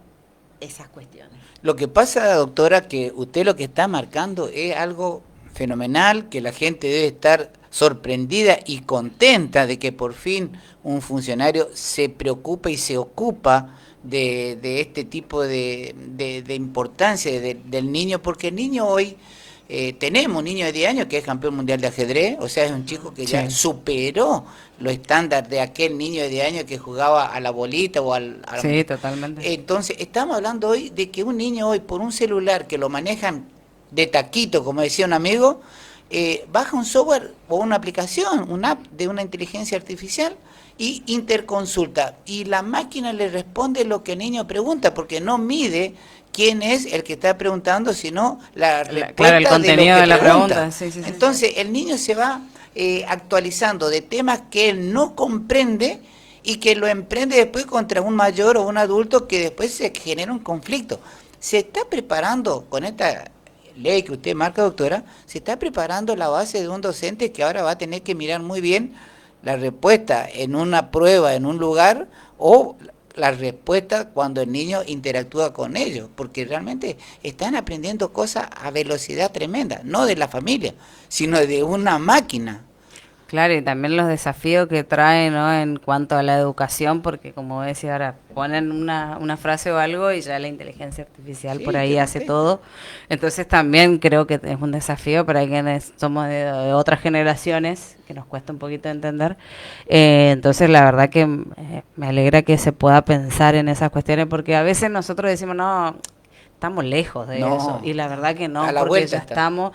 S2: esas cuestiones.
S1: Lo que pasa, doctora, que usted lo que está marcando es algo fenomenal, que la gente debe estar sorprendida y contenta de que por fin un funcionario se preocupa y se ocupa de este tipo de importancia del niño, porque el niño hoy, tenemos un niño de 10 años que es campeón mundial de ajedrez, o sea, es un chico que ya superó los estándares de aquel niño de 10 años que jugaba a la bolita o
S3: sí, totalmente.
S1: Entonces, estamos hablando hoy de que un niño hoy, por un celular que lo manejan de taquito, como decía un amigo, baja un software o una aplicación, una app de una inteligencia artificial y interconsulta, y la máquina le responde lo que el niño pregunta, porque no mide quién es el que está preguntando, sino la respuesta,
S3: claro, el contenido de la pregunta.
S1: Sí, entonces, el niño se va actualizando de temas que él no comprende y que lo emprende después contra un mayor o un adulto, que después se genera un conflicto. Se está preparando con esta ley que usted marca, doctora, se está preparando la base de un docente que ahora va a tener que mirar muy bien la respuesta en una prueba en un lugar o la respuesta cuando el niño interactúa con ellos, porque realmente están aprendiendo cosas a velocidad tremenda, no de la familia, sino de una máquina.
S3: Claro, y también los desafíos que trae, ¿no? En cuanto a la educación, porque como decía ahora, ponen una frase o algo y ya la inteligencia artificial por
S1: Sí,
S3: ahí
S1: te
S3: hace
S1: contesta.
S3: todo. Entonces también creo que es un desafío para quienes somos de otras generaciones, que nos cuesta un poquito entender. Entonces la verdad que me alegra que se pueda pensar en esas cuestiones, porque a veces nosotros decimos, no, estamos lejos de eso,
S1: No,
S3: y la verdad que
S1: a
S3: no,
S1: la
S3: porque
S1: vuelta
S3: ya
S1: está.
S3: estamos.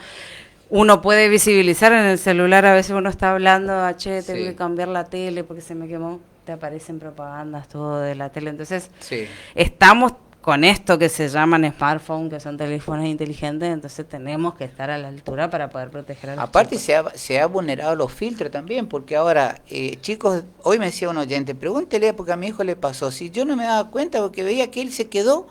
S3: Uno puede visibilizar en el celular, a veces uno está hablando, che, tengo que
S1: Sí,
S3: cambiar la tele porque se me quemó, te aparecen propagandas todo de la tele. Entonces,
S1: sí.
S3: estamos con esto que se llaman smartphones, que son teléfonos inteligentes, entonces tenemos que estar a la altura para poder proteger a los
S1: Aparte
S3: chicos.
S1: se ha vulnerado los filtros también, porque ahora, chicos, hoy me decía un oyente, pregúntele porque a mi hijo le pasó, si yo no me daba cuenta porque veía que él se quedó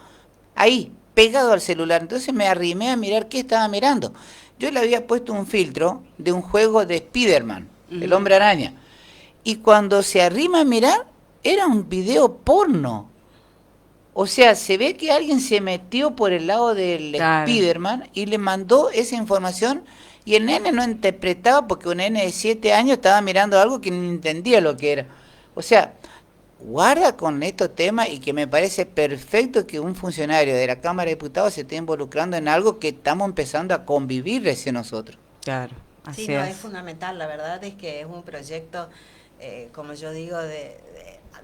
S1: ahí, pegado al celular, entonces me arrimé a mirar qué estaba mirando. Yo le había puesto un filtro de un juego de Spider-Man, el
S3: Ujú.
S1: hombre araña, y cuando se arrima a mirar, era un video porno. O sea, se ve que alguien se metió por el lado del
S3: Claro,
S1: Spider-Man y le mandó esa información y el nene no interpretaba porque un nene de 7 años estaba mirando algo que no entendía lo que era. O sea, guarda con estos temas y que me parece perfecto que un funcionario de la Cámara de Diputados se esté involucrando en algo que estamos empezando a convivir recién nosotros.
S3: claro,
S2: Sí,
S3: así
S2: no, es
S3: es.
S2: fundamental. La verdad es que es un proyecto, como yo digo,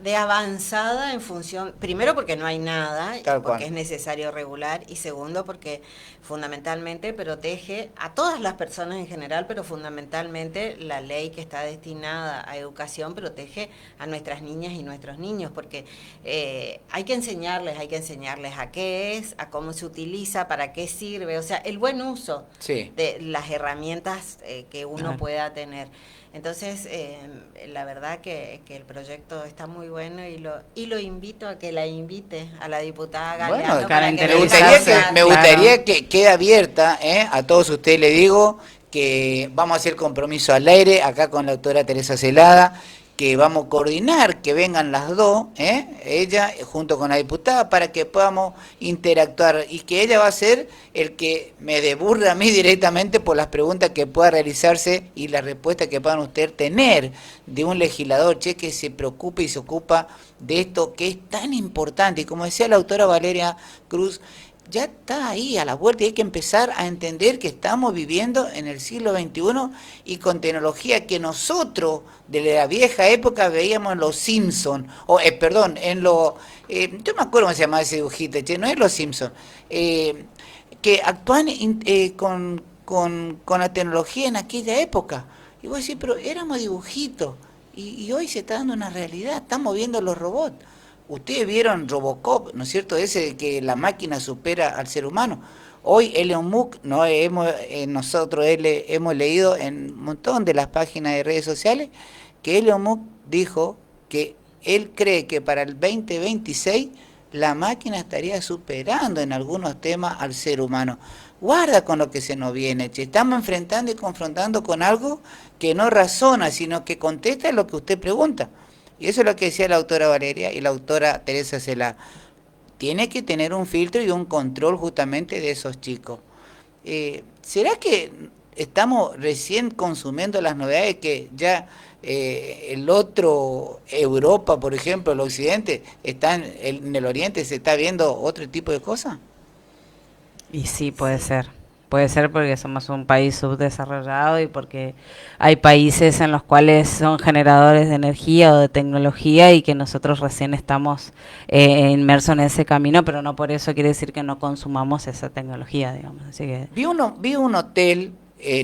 S2: de avanzada en función, primero porque no hay nada,
S1: Tal
S2: porque
S1: cual.
S2: es necesario regular, y segundo porque fundamentalmente protege a todas las personas en general, pero fundamentalmente la ley que está destinada a educación protege a nuestras niñas y nuestros niños, porque hay que enseñarles a qué es, a cómo se utiliza, para qué sirve, o sea, el buen uso
S1: Sí.
S2: de las herramientas que uno
S3: Claro.
S2: pueda tener. Entonces, la verdad que el proyecto está muy bueno, y lo invito a que la invite a la diputada
S1: Bueno,
S2: Galeano
S3: Para
S2: para que venga a
S3: interiorizarse,
S2: hablar.
S1: me
S3: claro.
S1: gustaría que quede abierta, a todos ustedes les digo que vamos a hacer compromiso al aire acá con la doctora Teresa Celada, que vamos a coordinar que vengan las dos, ella junto con la diputada, para que podamos interactuar y que ella va a ser el que me deburra a mí directamente por las preguntas que pueda realizarse y las respuestas que puedan ustedes tener de un legislador, che, que se preocupe y se ocupa de esto que es tan importante. Y como decía la autora Valeria Cruz, ya está ahí a la vuelta y hay que empezar a entender que estamos viviendo en el siglo XXI y con tecnología que nosotros de la vieja época veíamos en los Simpsons, o perdón, en los, yo me acuerdo cómo se llamaba ese dibujito, che, no es los Simpsons, que actúan con la tecnología en aquella época. Y vos decís, pero éramos dibujitos y hoy se está dando una realidad, estamos viendo los robots. Ustedes vieron Robocop, ¿no es cierto? Ese de que la máquina supera al ser humano. Hoy Elon Musk, ¿no? Nosotros hemos leído en un montón de las páginas de redes sociales que Elon Musk dijo que él cree que para el 2026 la máquina estaría superando en algunos temas al ser humano. Guarda con lo que se nos viene, che. Estamos enfrentando y confrontando con algo que no razona, sino que contesta lo que usted pregunta. Y eso es lo que decía la autora Valeria y la autora Teresa Celá. Tiene que tener un filtro y un control justamente de esos chicos. ¿Será que estamos recién consumiendo las novedades que ya el otro, Europa, por ejemplo, el occidente, está en el oriente, se está viendo otro tipo de cosas?
S3: Y sí, puede
S2: Sí.
S3: ser. Puede ser porque somos un país subdesarrollado y porque hay países en los cuales son generadores de energía o de tecnología y que nosotros recién estamos inmersos en ese camino, pero no por eso quiere decir que no consumamos esa tecnología, digamos. Así que,
S1: Vi un hotel,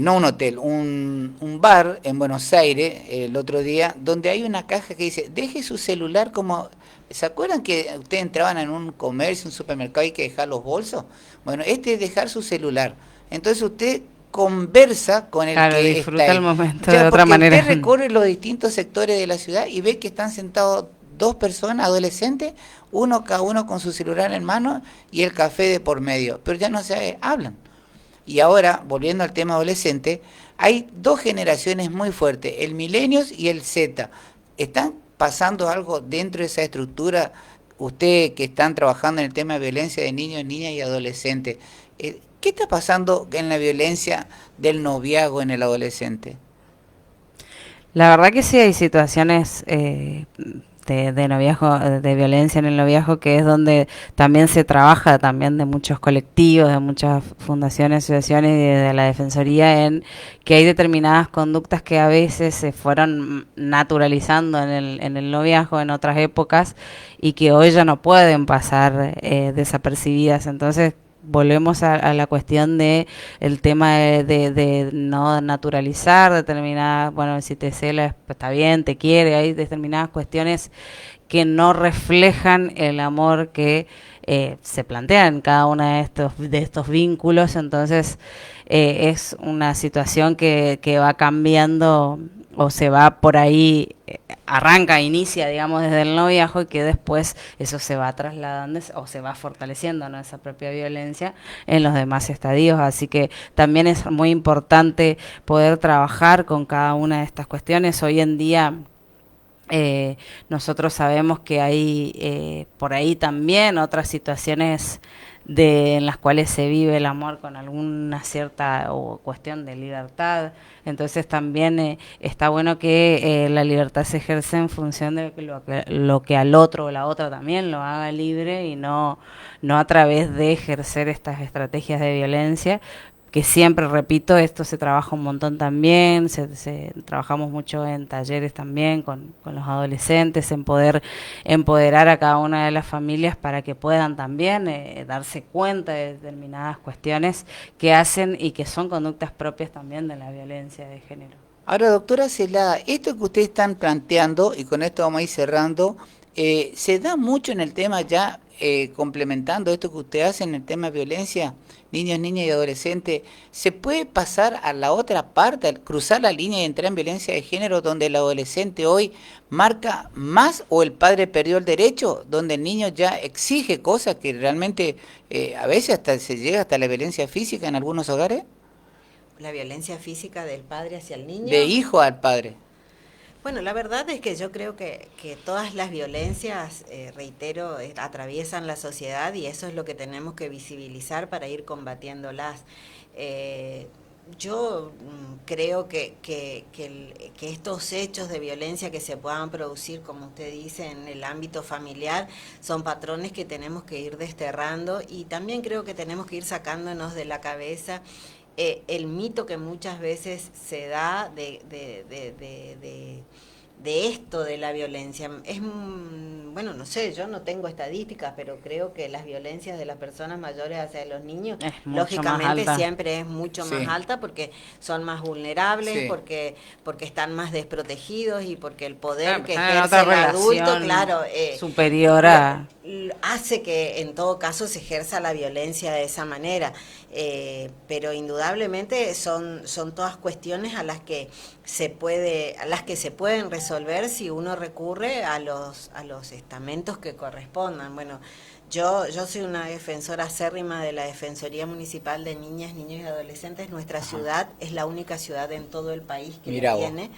S1: no un hotel, un bar en Buenos Aires el otro día, donde hay una caja que dice, deje su celular como... ¿Se acuerdan que ustedes entraban en un comercio, un supermercado y hay que dejar los bolsos? Bueno, este es dejar su celular. Entonces usted conversa con el
S3: claro,
S1: que está
S3: disfruta el
S1: ahí.
S3: momento de
S1: Ya,
S3: otra
S1: porque usted
S3: manera.
S1: recorre los distintos sectores de la ciudad y ve que están sentados dos personas, adolescentes, uno cada uno con su celular en mano y el café de por medio, pero ya no se hablan. Y ahora, volviendo al tema adolescente, hay dos generaciones muy fuertes, el Millennials y el Z. ¿Están pasando algo dentro de esa estructura? Ustedes que están trabajando en el tema de violencia de niños, niñas y adolescentes, ¿qué está pasando en la violencia del noviazgo en el adolescente?
S3: La verdad que sí hay situaciones de noviazgo, de violencia en el noviazgo, que es donde también se trabaja también de muchos colectivos, de muchas fundaciones, asociaciones y de la Defensoría, en que hay determinadas conductas que a veces se fueron naturalizando en el noviazgo en otras épocas y que hoy ya no pueden pasar desapercibidas. Entonces volvemos a la cuestión de el tema de no naturalizar determinadas, bueno, si te cela está bien, te quiere, hay determinadas cuestiones que no reflejan el amor que se plantea en cada uno de estos vínculos. Entonces es una situación que va cambiando o se va por ahí, arranca, inicia, digamos, desde el noviazgo, y que después eso se va trasladando o se va fortaleciendo, ¿no?, esa propia violencia en los demás estadios. Así que también es muy importante poder trabajar con cada una de estas cuestiones. Hoy en día nosotros sabemos que hay por ahí también otras situaciones en las cuales se vive el amor con alguna cierta o cuestión de libertad. Entonces también está bueno que la libertad se ejerce en función de lo que al otro o la otra también lo haga libre, y no a través de ejercer estas estrategias de violencia, que siempre, repito, esto se trabaja un montón también, trabajamos mucho en talleres también con los adolescentes, en poder empoderar a cada una de las familias para que puedan también darse cuenta de determinadas cuestiones que hacen y que son conductas propias también de la violencia de género.
S1: Ahora, doctora Celada, esto que ustedes están planteando, y con esto vamos a ir cerrando, se da mucho en el tema ya, complementando esto que usted hace en el tema de violencia, niños, niñas y adolescentes, ¿se puede pasar a la otra parte, al cruzar la línea y entrar en violencia de género, donde el adolescente hoy marca más o el padre perdió el derecho, donde el niño ya exige cosas que realmente a veces hasta se llega hasta la violencia física en algunos hogares?
S2: La violencia física del padre hacia el
S1: De
S2: niño.
S1: hijo al padre.
S2: Bueno, la verdad es que yo creo que todas las violencias, reitero, atraviesan la sociedad, y eso es lo que tenemos que visibilizar para ir combatiéndolas. Yo creo que estos hechos de violencia que se puedan producir, como usted dice, en el ámbito familiar, son patrones que tenemos que ir desterrando, y también creo que tenemos que ir sacándonos de la cabeza el mito que muchas veces se da de esto de la violencia. Bueno, no sé, yo no tengo estadísticas, pero creo que las violencias de las personas mayores hacia los niños,
S3: Es mucho más
S2: lógicamente
S3: alta.
S2: siempre es mucho más
S1: Sí.
S2: alta, porque son más vulnerables,
S1: Sí.
S2: porque están más desprotegidos, y porque el poder
S3: Claro,
S2: que
S3: están en
S2: ejerce
S3: otra
S2: el adulto,
S3: relación
S2: claro,
S3: superior a...
S2: hace que en todo caso se ejerza la violencia de esa manera. Pero indudablemente son todas cuestiones a las que se pueden resolver si uno recurre a los estamentos que correspondan. Bueno, yo soy una defensora acérrima de la Defensoría Municipal de Niñas, Niños y Adolescentes. Nuestra ciudad es la única ciudad en todo el país que la tiene,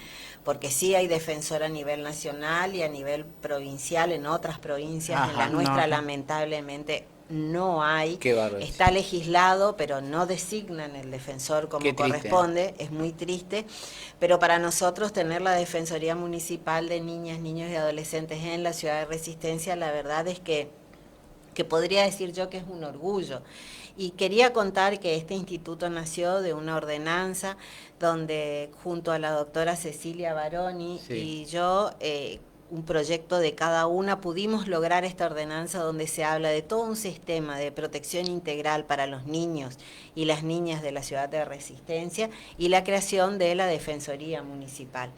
S2: porque sí hay defensora a nivel nacional y a nivel provincial en otras provincias. En la nuestra lamentablemente no hay. Está legislado, pero no designan el defensor como corresponde. Es muy triste, pero para nosotros tener la Defensoría Municipal de Niñas, Niños y Adolescentes en la ciudad de Resistencia, la verdad es que podría decir yo que es un orgullo. Y quería contar que este instituto nació de una ordenanza donde, junto a la doctora Cecilia Baroni y yo, un proyecto de cada una, pudimos lograr esta ordenanza donde se habla de todo un sistema de protección integral para los niños y las niñas de la ciudad de Resistencia, y la creación de la Defensoría Municipal.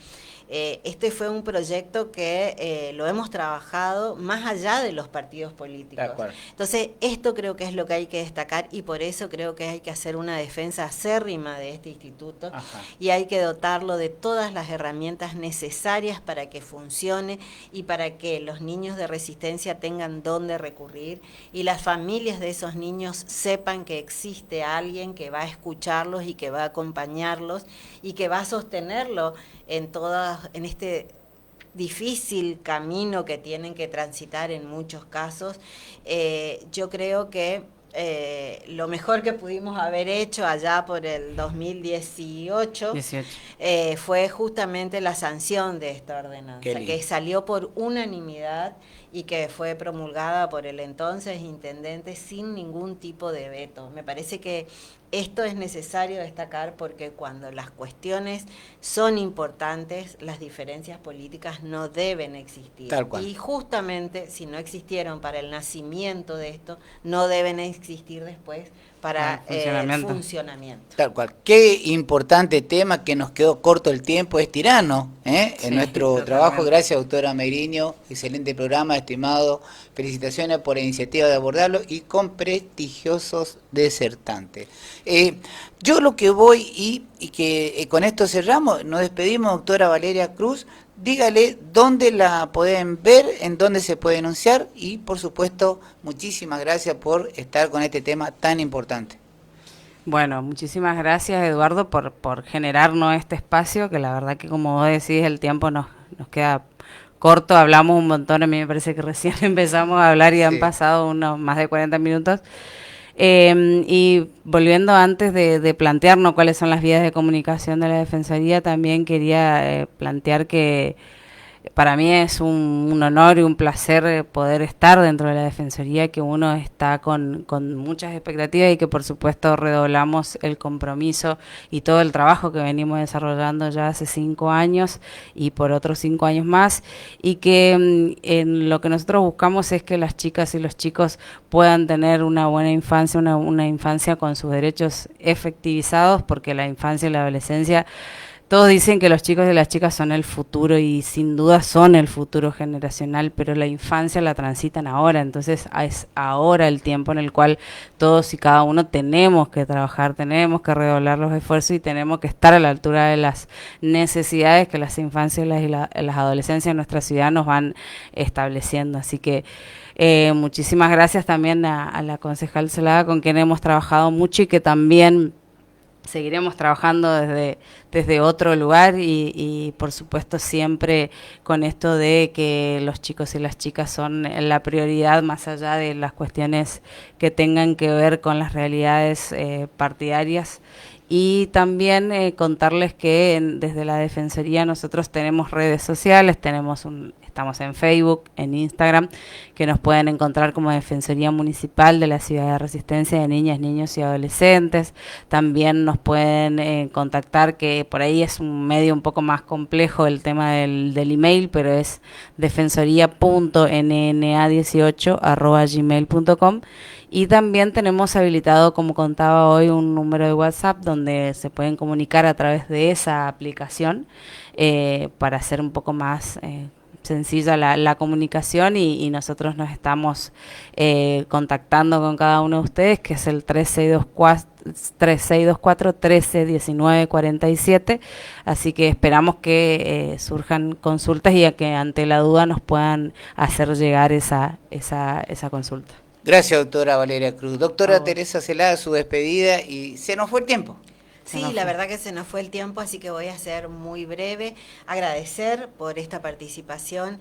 S2: Este fue un proyecto que lo hemos trabajado más allá de los partidos políticos. Entonces, esto creo que es lo que hay que destacar, y por eso creo que hay que hacer una defensa acérrima de este instituto. Y hay que dotarlo de todas las herramientas necesarias para que funcione y para que los niños de Resistencia tengan dónde recurrir, y las familias de esos niños sepan que existe alguien que va a escucharlos y que va a acompañarlos y que va a sostenerlo en este difícil camino que tienen que transitar en muchos casos. Yo creo que lo mejor que pudimos haber hecho allá por el 2018 fue justamente la sanción de esta ordenanza, que salió por unanimidad y que fue promulgada por el entonces intendente sin ningún tipo de veto. Me parece que esto es necesario destacar porque cuando las cuestiones son importantes, las diferencias políticas no deben existir.
S1: Tal cual.
S2: Y justamente, si no existieron para el nacimiento de esto, no deben existir después para el funcionamiento.
S1: Tal cual. Qué importante tema, que nos quedó corto el tiempo, es tirano, en nuestro trabajo. Gracias, doctora Megriño, excelente programa, estimado. Felicitaciones por la iniciativa de abordarlo y con prestigiosos disertantes. Yo lo que voy y que con esto cerramos, nos despedimos, doctora Valeria Cruz. Dígale dónde la pueden ver, en dónde se puede anunciar y, por supuesto, muchísimas gracias por estar con este tema tan importante.
S3: Bueno, muchísimas gracias, Eduardo, por generarnos este espacio, que la verdad que, como vos decís, el tiempo nos queda corto, hablamos un montón, a mí me parece que recién empezamos a hablar y han pasado unos más de 40 minutos. Y volviendo antes de plantearnos cuáles son las vías de comunicación de la Defensoría, también quería plantear que para mí es un honor y un placer poder estar dentro de la Defensoría, que uno está con muchas expectativas y que por supuesto redoblamos el compromiso y todo el trabajo que venimos desarrollando ya hace 5 años y por otros 5 años más, y que en lo que nosotros buscamos es que las chicas y los chicos puedan tener una buena infancia, una infancia con sus derechos efectivizados, porque la infancia y la adolescencia, todos dicen que los chicos y las chicas son el futuro y sin duda son el futuro generacional, pero la infancia la transitan ahora, entonces es ahora el tiempo en el cual todos y cada uno tenemos que trabajar, tenemos que redoblar los esfuerzos y tenemos que estar a la altura de las necesidades que las infancias y las adolescencias en nuestra ciudad nos van estableciendo. Así que muchísimas gracias también a la concejal Celada, con quien hemos trabajado mucho y que también seguiremos trabajando desde otro lugar y por supuesto siempre con esto de que los chicos y las chicas son la prioridad, más allá de las cuestiones que tengan que ver con las realidades partidarias. Y también contarles que desde la Defensoría nosotros tenemos redes sociales, estamos en Facebook, en Instagram, que nos pueden encontrar como Defensoría Municipal de la Ciudad de Resistencia de Niñas, Niños y Adolescentes. También nos pueden contactar, que por ahí es un medio un poco más complejo el tema del email, pero es defensoría.nna18@gmail.com. Y también tenemos habilitado, como contaba hoy, un número de WhatsApp donde se pueden comunicar a través de esa aplicación para hacer un poco más sencilla la comunicación y nosotros nos estamos contactando con cada uno de ustedes, que es el 3624 13 19 47. Así que esperamos que surjan consultas y a que ante la duda nos puedan hacer llegar esa consulta.
S1: Gracias, doctora Valeria Cruz. Doctora Teresa Celada, su despedida, y se nos fue el tiempo.
S2: Sí, la verdad que se nos fue el tiempo, así que voy a ser muy breve. Agradecer por esta participación,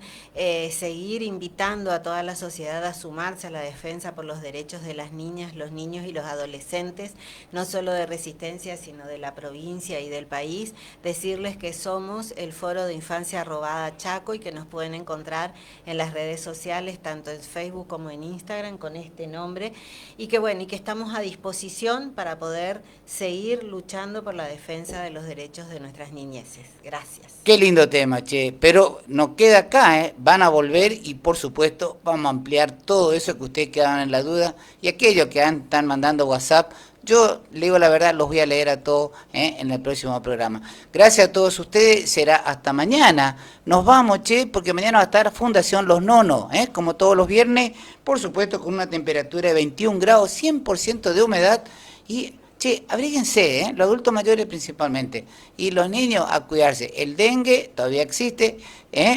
S2: seguir invitando a toda la sociedad a sumarse a la defensa por los derechos de las niñas, los niños y los adolescentes, no solo de Resistencia, sino de la provincia y del país. Decirles que somos el Foro de Infancia Robada Chaco y que nos pueden encontrar en las redes sociales, tanto en Facebook como en Instagram, con este nombre, y que bueno, y que estamos a disposición para poder seguir luchando por la defensa de los derechos de nuestras niñeces. Gracias.
S1: Qué lindo tema, che, pero nos queda acá, van a volver y por supuesto vamos a ampliar todo eso que ustedes quedaban en la duda y aquellos que están mandando WhatsApp. Yo le digo la verdad, los voy a leer a todos en el próximo programa. Gracias a todos ustedes, será hasta mañana. Nos vamos, che, porque mañana va a estar Fundación Los Nonos, como todos los viernes, por supuesto con una temperatura de 21 grados, 100% de humedad y... Che, abríguense, los adultos mayores principalmente, y los niños a cuidarse. El dengue todavía existe,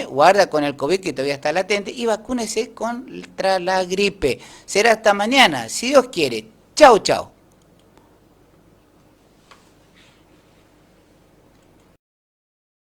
S1: guarda con el COVID que todavía está latente, y vacúnese contra la gripe. Será hasta mañana, si Dios quiere. Chau, chau.